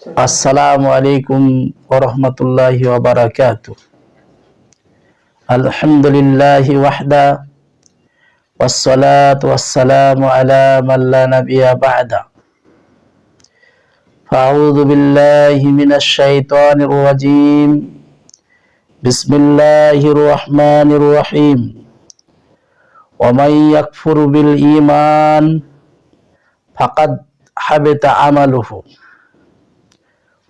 আসসালামু আলাইকুম ওয়া রাহমাতুল্লাহি ওয়া বারাকাতুহু। আলহামদুলিল্লাহি ওয়াহদা ওয়াসসালাতু ওয়াসসালামু আলা মান লা নাবিয়্যা বা'দা। আউযু বিল্লাহি মিনাশ শাইতানির রাজীম। বিসমিল্লাহির রহমানির রহিম। ওয়া মান ইয়াকফুর বিল ঈমান ফাকাদ হাবিতা আমালুহু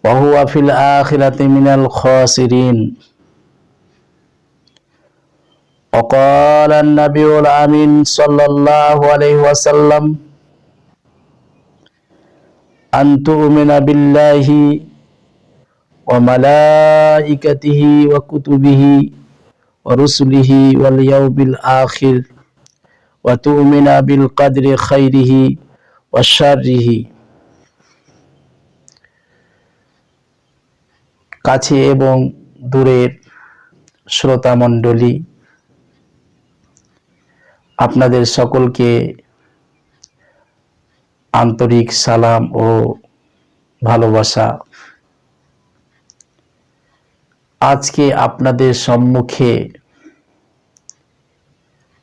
ওয়া হুয়া ফিল আখিরাতি মিনাল খাসিরিন। وقال النبي الأمين صلى الله عليه وسلم أن تؤمن بالله وملائكته وكتبه ورسله واليوم الآخر وتؤمن بالقدر خيره وشره। কাছে এবং দূরের শ্রোতা মণ্ডলী, আপনাদের সকলকে আন্তরিক সালাম ও ভালোবাসা। আজকে আপনাদের সম্মুখে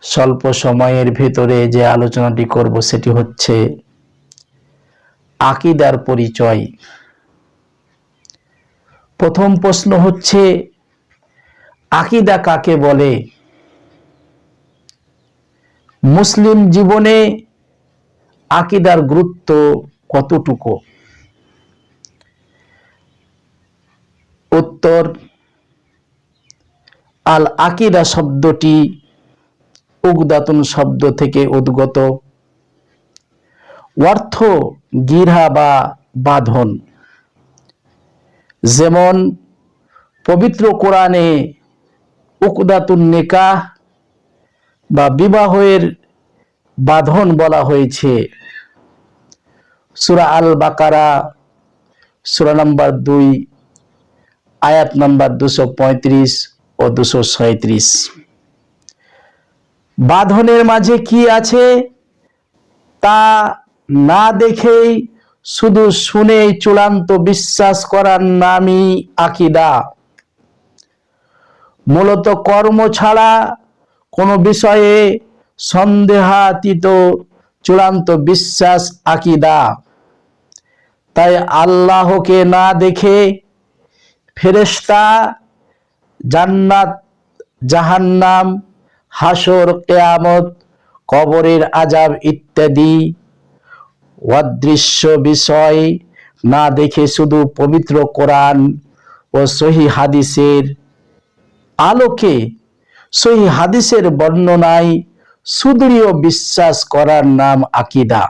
স্বল্প সময়ের ভেতরে যে আলোচনাটি করব সেটি হচ্ছে আকীদার পরিচয়। প্রথম প্রশ্ন হচ্ছে, আকীদা কাকে বলে? মুসলিম জীবনে আকীদার গুরুত্ব কতটুকু? উত্তর, আল আকীদা শব্দটি উকদাতুন শব্দ থেকে উদ্গত, অর্থ গিরা বা বাঁধন। যেমন পবিত্র কোরআনে উকদাতুন নিকাহ বা বিবাহের বাঁধন বলা হয়েছে। সূরা আল বাকারা সূরা নম্বর 2 আয়াত নম্বর 235 ও 237। বাঁধনের মাঝে কি আছে তা না দেখেই শুধু শুনেই চূড়ান্ত বিশ্বাস করার নামই আকীদা। মূলত কর্ম ছাড়া কোনো বিষয়ে সন্দেহাতীত চূড়ান্ত বিশ্বাস আকীদা। তাই আল্লাহকে না দেখে ফেরেশতা, জান্নাত, জাহান্নাম, হাসর, কিয়ামত, কবরের আযাব ইত্যাদি অদৃশ্য বিষয় না দেখে শুধু পবিত্র কোরআন ও সহিহ হাদিসের আলোকে সহিহ হাদিসের বর্ণনায় সুদৃঢ় বিশ্বাস করার নাম আকীদা।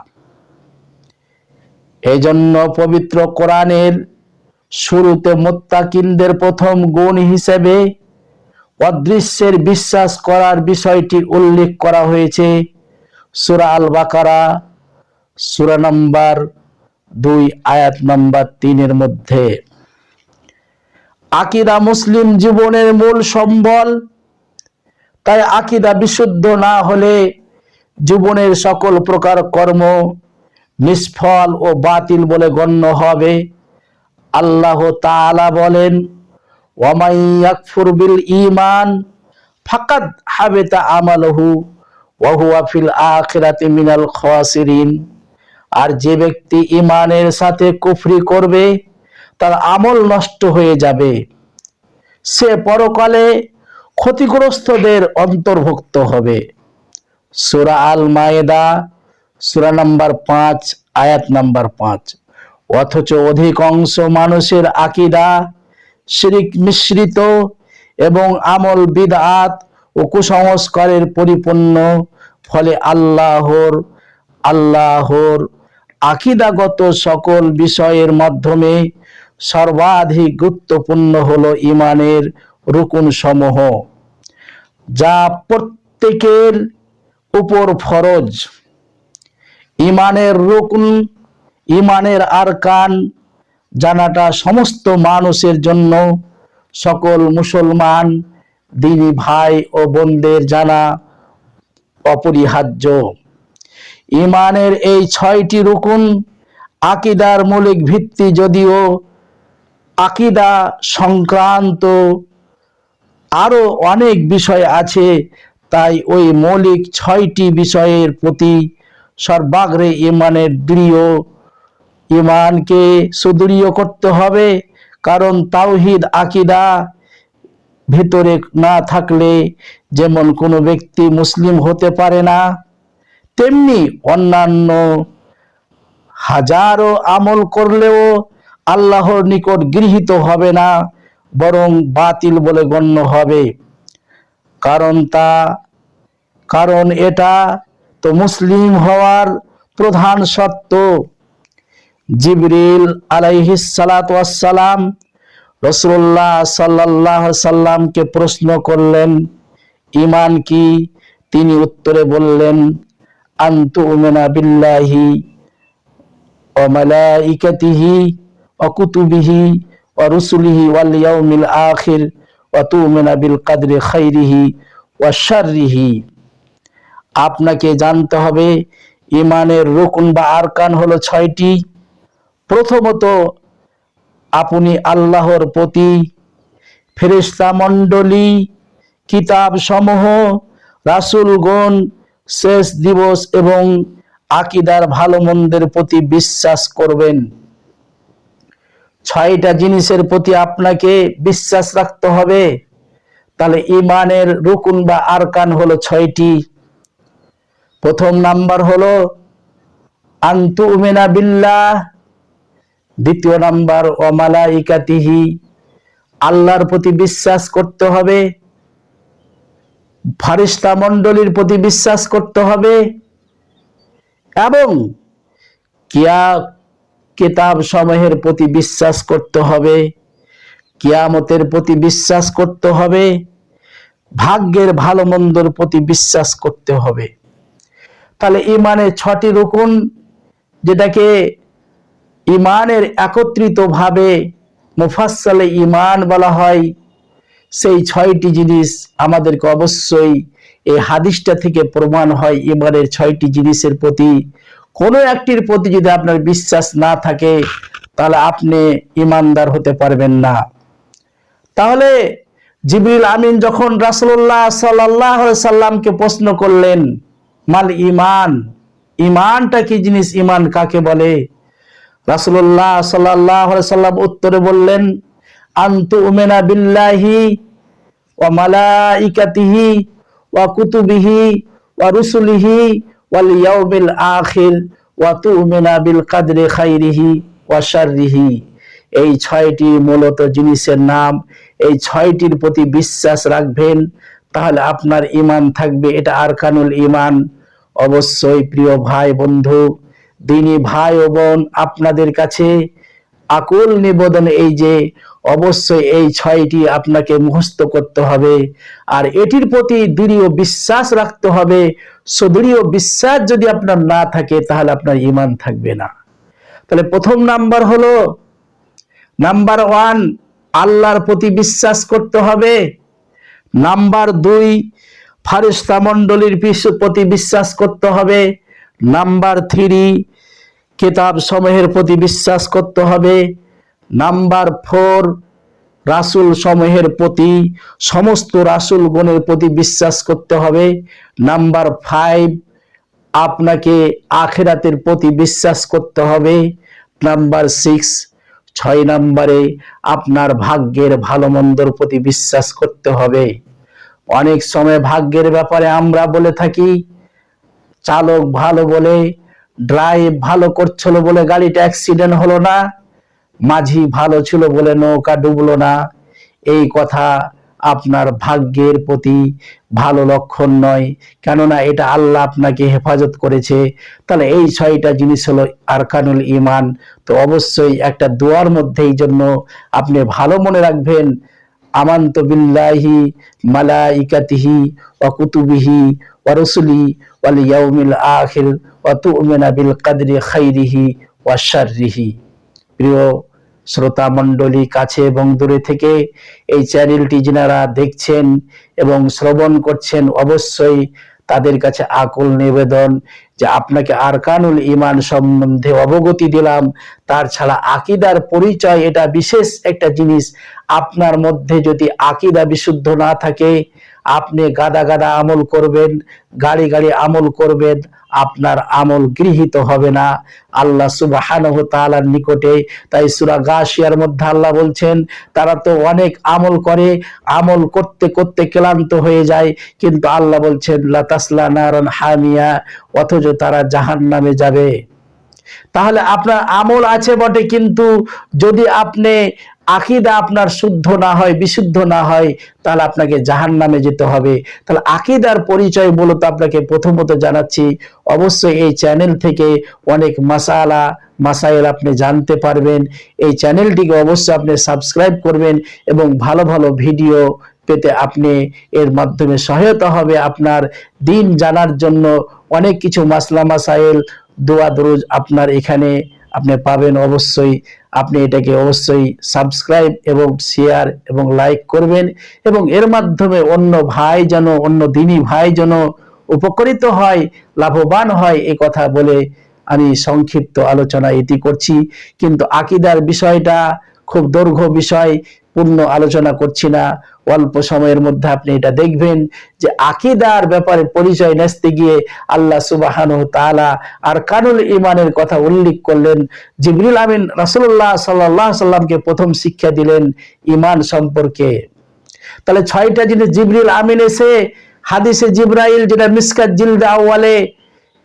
এজন্য পবিত্র কোরআনের শুরুতে মুত্তাকিনদের প্রথম গুণ হিসেবে অদৃশ্যের বিশ্বাস করার বিষয়টি উল্লেখ করা হয়েছে সূরা আল বাকারা সূরা নম্বর 2 আয়াত নম্বর 3 এর মধ্যে। আকীদা মুসলিম জীবনের মূল সম্বল। তাই আকীদা বিশুদ্ধ না হলে জীবনের সকল প্রকার কর্ম নিষ্ফল ও বাতিল বলে গণ্য হবে। আল্লাহ তাআলা বলেন, ওয়া মান ইয়াকফুর বিল ঈমান ফাকাদ হাবিতা আমালুহু ওয়া হুয়া ফিল আখিরাতি মিনাল খাসিরিন। আর যে ব্যক্তি ঈমানের সাথে কুফরি করবে তার আমল নষ্ট হয়ে যাবে, সে পরকালে ক্ষতিগ্রস্তদের অন্তর্ভুক্ত হবে। সূরা আল মায়েদা সূরা নম্বর 5 আয়াত নম্বর 5। অথচ অধিকাংশ মানুষের আকীদা শিরক মিশ্রিত এবং আমল বিদআত ও কুসংস্কারের পরিপূর্ণ। ফলে আল্লাহর আকীদাগত সকল বিষয়ের মাধ্যমে সর্বাধিক গুরুত্বপূর্ণ হলো ঈমানের রুকুন সমূহ, যা প্রত্যেকের উপর ফরজ। ঈমানের রুকুন, ঈমানের আরকান জানাটা সমস্ত মানুষের জন্য, সকল মুসলমান দিনী ভাই ও বোনদের জানা অপরিহার্য। ঈমানের এই 6টি রুকুন আকিদার মৌলিক ভিত্তি, যদিও আকিদা সংক্রান্ত আরো অনেক বিষয় আছে, তাই ওই মৌলিক 6টি বিষয়ের প্রতি সর্বাগ্রে ইমানের দৃঢ় ইমানকে সুদৃঢ় করতে হবে। কারণ তাওহীদ আকিদা ভিতরে না থাকলে যেমন কোনো ব্যক্তি মুসলিম হতে পারে না, তেমনি অন্যান্য হাজারো আমল করলেও আল্লাহর নিকট গৃহীত হবে না, বরং বাতিল বলে গণ্য হবে। কারণ এটা তো মুসলিম হওয়ার প্রধান শর্ত। জিবরিল আলাইহিস সালাতু ওয়াস সালাম রাসূলুল্লাহ সাল্লাল্লাহু আলাইহি সাল্লামকে প্রশ্ন করলেন, ঈমান কি? তিনি উত্তরে বললেন, আনতুমিনা বিল্লাহি ওয়া মালাইকাতিহি ওয়া কুতুবিহি ওয়া রুসুলিহি ওয়াল ইয়াউমিল আখির ওয়া তুমিনা বিল কদরি খাইরিহি ওয়া শাররিহি। আপনাকে জানতে হবে ঈমানের রুকন বা আরকান হলো 6টি। প্রথমত, আপনি আল্লাহর প্রতি, ফেরেশতা মণ্ডলী, কিতাব সমূহ, রাসূলগণ, শেষ দিবস এবং আকিদার ভালো মন্দের প্রতি বিশ্বাস করবেন। 6টা জিনিসের প্রতি আপনাকে বিশ্বাস রাখতে হবে। তাহলে ঈমানের রুকন বা আরকান হলো 6টি। প্রথম নাম্বার হলো আনতুমিনা বিল্লাহ, দ্বিতীয় নাম্বার ওয়া মালাইকাতিহি, আল্লাহর প্রতি বিশ্বাস করতে হবে, ফেরেশতা মণ্ডলীর প্রতি বিশ্বাস করতে হবে এবং কিতাব সমূহের প্রতি বিশ্বাস করতে হবে, কিয়ামতের প্রতি বিশ্বাস করতে হবে, ভাগ্যের ভালো মন্দর প্রতি বিশ্বাস করতে হবে। তাহলে ঈমানের 6টি রুকন, যেটাকে ঈমানের একত্রিত ভাবে মুফাসসালে ঈমান বলা হয়, সেই 6টি জিনিস আমাদেরকে অবশ্যই এই হাদিসটা থেকে প্রমাণ হয়। ঈমানের 6টি জিনিসের প্রতি কোনো একটির প্রতি যদি আপনার বিশ্বাস না থাকে, তাহলে আপনি ঈমানদার হতে পারবেন না। তাহলে জিবরিল আমিন যখন রাসূলুল্লাহ সাল্লাল্লাহু আলাইহি সাল্লামকে প্রশ্ন করলেন, মাল ঈমান, ঈমানটা কি জিনিস, ঈমান কাকে বলে? রাসূলুল্লাহ সাল্লাল্লাহু আলাইহি সাল্লাম উত্তরে বললেন, আনতুমিনা বিল্লাহি ওয়া মালাইকাতিহি ওয়া কুতুবিহি ওয়া রুসুলিহি ওয়াল ইয়াউমিল আখির ওয়া তুমিনা বিল কদরি খাইরিহি ওয়া শাররিহি। এই 6টি মূলত জিনিসের নাম। এই 6টির প্রতি বিশ্বাস রাখবেন, তাহলে আপনার ঈমান থাকবে। এটা আরকানুল ঈমান। অবশ্যই প্রিয় ভাই বন্ধু, দিনী ভাই ও বোন, আপনাদের কাছে আকুল নিবেদন এই যে অবশ্যই এই 6টি আপনাকে মুখস্থ করতে হবে আর এটির প্রতি দৃঢ় বিশ্বাস রাখতে হবে। সুদৃঢ় বিশ্বাস যদি আপনার না থাকে, তাহলে আপনার ঈমান থাকবে না। তাহলে প্রথম নাম্বার হলো, নাম্বার 1, আল্লাহর প্রতি বিশ্বাস করতে হবে। নাম্বার 2, ফেরেশতা মণ্ডলীর প্রতি বিশ্বাস করতে হবে। নাম্বার 3, কিতাব সমূহের প্রতি বিশ্বাস করতে হবে। নাম্বার 4, রাসূল সমূহের প্রতি, সমস্ত রাসূলগণের প্রতি বিশ্বাস করতে হবে। নাম্বার 5, আপনাকে আখিরাতের প্রতি বিশ্বাস করতে হবে। নাম্বার 6 নম্বরে আপনার ভাগ্যের ভালো মন্দর প্রতি বিশ্বাস করতে হবে। অনেক সময় ভাগ্যের ব্যাপারে আমরা বলে থাকি, চালক ভালো বলে, ড্রাইভ ভালো করছিল বলে গাড়িটা অ্যাক্সিডেন্ট হলো না, মাঝি ভালো ছিল বলে নৌকা ডুবলো না। এই কথা আপনার ভাগ্যের প্রতি ভালো লক্ষণ নয়, কেননা এটা আল্লাহ আপনাকে হেফাজত করেছে। তাহলে এই 6টা জিনিস হলো আরকানুল ঈমান। তো অবশ্যই একটা দোয়ার মধ্যে এই জন্য আপনি ভালো মনে রাখবেন, আমানতু বিল্লাহি মালাইকাতিহি ওয়া কুতুবিহি ওয়া রুসুলি ওয়াল ইয়াউমিল আখির ওয়া তুমিনা বিল কদরি খাইরিহি ওয়া শাররিহি। প্রিয় শ্রোতা মণ্ডলী, কাছে এবং দূরে থেকে এই চ্যানেলটি যারা দেখছেন এবং শ্রবণ করছেন, অবশ্যই তাদের কাছে আকুল নিবেদন যে আপনাকে আরকানুল ঈমান সম্বন্ধে অবগতি দিলাম, তার ছাড়া আকীদার পরিচয় এটা বিশেষ একটা জিনিস। আপনার মধ্যে যদি আকীদা বিশুদ্ধ না থাকে, আপনি গাদা গাদা আমল করবেন, গাড়ি গাড়ি আমল করবেন, আপনার আমল গৃহীত হবে না আল্লাহ সুবহানাহু ওয়া তাআলার নিকটে। তাই সূরা গাশিয়ার মধ্যে আল্লাহ বলছেন, তারা তো অনেক আমল করে, আমল করতে করতে ক্লান্ত হয়ে যায়, কিন্তু আল্লাহ বলছেন লা তাসলা নারান হামিয়া, অথচ তারা জাহান্নামে যাবে। তাহলে আপনার আমল আছে বটে, কিন্তু যদি আপনি আকীদা আপনার শুদ্ধ না হয়, বিশুদ্ধ না হয়, তাহলে আপনাকে জাহান্নামে যেতে হবে। তাহলে আকীদার পরিচয় মূলত আপনাকে প্রথমত জানাচ্ছি। অবশ্যই এই চ্যানেল থেকে অনেক মাসাইল আপনি জানতে পারবেন। এই চ্যানেলটিকে অবশ্যই আপনি সাবস্ক্রাইব করবেন এবং ভালো ভালো ভিডিও পেতে আপনি এর মাধ্যমে সহায়তা হবে আপনার দিন জানার জন্য। অনেক কিছু মাসলা মাসাইল, দোয়া দরুদ আপনার এখানে আপনি পাবেন। অবশ্যই আপনি এটাকে অবশ্যই সাবস্ক্রাইব এবং শেয়ার এবং লাইক করবেন, এবং এর মাধ্যমে অন্য ভাই যেন, অন্য দিনী ভাই যেন উপকৃত হয়, লাভবান হয়, এই কথা বলে আমি সংক্ষিপ্ত আলোচনা এটি করছি। কিন্তু আকীদার বিষয়টা খুব দীর্ঘ বিষয়, পূর্ণ আলোচনা করছি না, অল্প সময়ের মধ্যে আপনি এটা দেখবেন যে আকীদার ব্যাপারে পরিচয় নিতে গিয়ে আল্লাহ সুবহানাহু ওয়া তাআলা আরকানুল ঈমানের কথা উল্লেখ করলেন। জিবরিল আমিন রাসূলুল্লাহ সাল্লাল্লাহু আলাইহি সাল্লামকে প্রথম শিক্ষা দিলেন ঈমান সম্পর্কে। তাহলে 6টা জিনিস জিবরিল আমিন এসে, হাদিসে জিবরাইল যেটা মিসকাত জিলদ আউয়ালে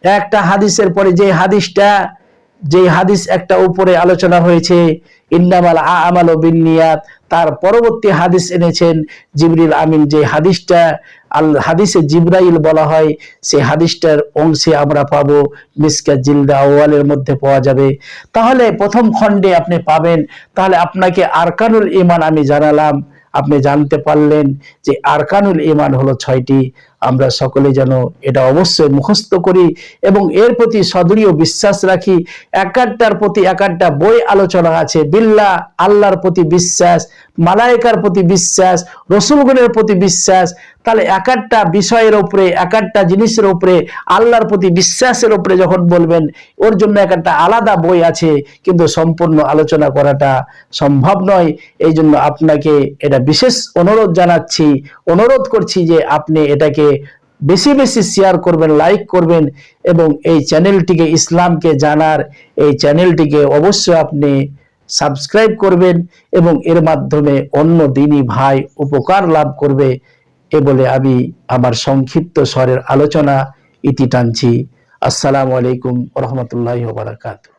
একটা হাদিসের পরে যে হাদিস একটা উপরে আলোচনা হয়েছে, ইন্নামাল আমালু বিন্নিয়াত, তার পরবর্তী হাদিস এনেছেন জিবরিল আমিন। যে হাদিসটা হাদিসে জিবরাইল বলা হয়, সেই হাদিসটার অংশে আমরা পাবো মিসকাত জিলদ আউয়ালের মধ্যে পাওয়া যাবে। তাহলে প্রথম খণ্ডে আপনি পাবেন। তাহলে আপনাকে আরকানুল ঈমান আমি জানালাম, আপনি জানতে পারলেন যে আরকানুল ঈমান হলো 6টি। আমরা সকলে যেন এটা অবশ্যই মুখস্থ করি এবং এর প্রতি সদৃঢ় বিশ্বাস রাখি। একটার প্রতি একটা বই আলোচনা আছে। বিল্লাহ, আল্লাহর প্রতি বিশ্বাস, মালায়েকার প্রতি বিশ্বাস, রাসূলগণের প্রতি বিশ্বাস। তাহলে একটা বিষয়ের উপরে, একটা জিনিসের উপরে, আল্লাহর প্রতি বিশ্বাসের উপরে যখন বলবেন, ওর জন্য একটা আলাদা বই আছে, কিন্তু সম্পূর্ণ আলোচনা করাটা সম্ভব নয়। এই জন্য আপনাকে এটা বিশেষ অনুরোধ করছি যে আপনি এটাকে বেশি বেশি শেয়ার করবেন, লাইক করবেন, এবং এই চ্যানেলটিকে, ইসলামকে জানার এই চ্যানেলটিকে অবশ্যই আপনি সাবস্ক্রাইব করবেন, এবং এর মাধ্যমে অন্য দিনী ভাই উপকার লাভ করবে। এ বলে আমি আমার সংক্ষিপ্ত স্বরের আলোচনা ইতি টানছি। আসসালামু আলাইকুম ওয়া রাহমাতুল্লাহি ওয়া বারাকাতুহু।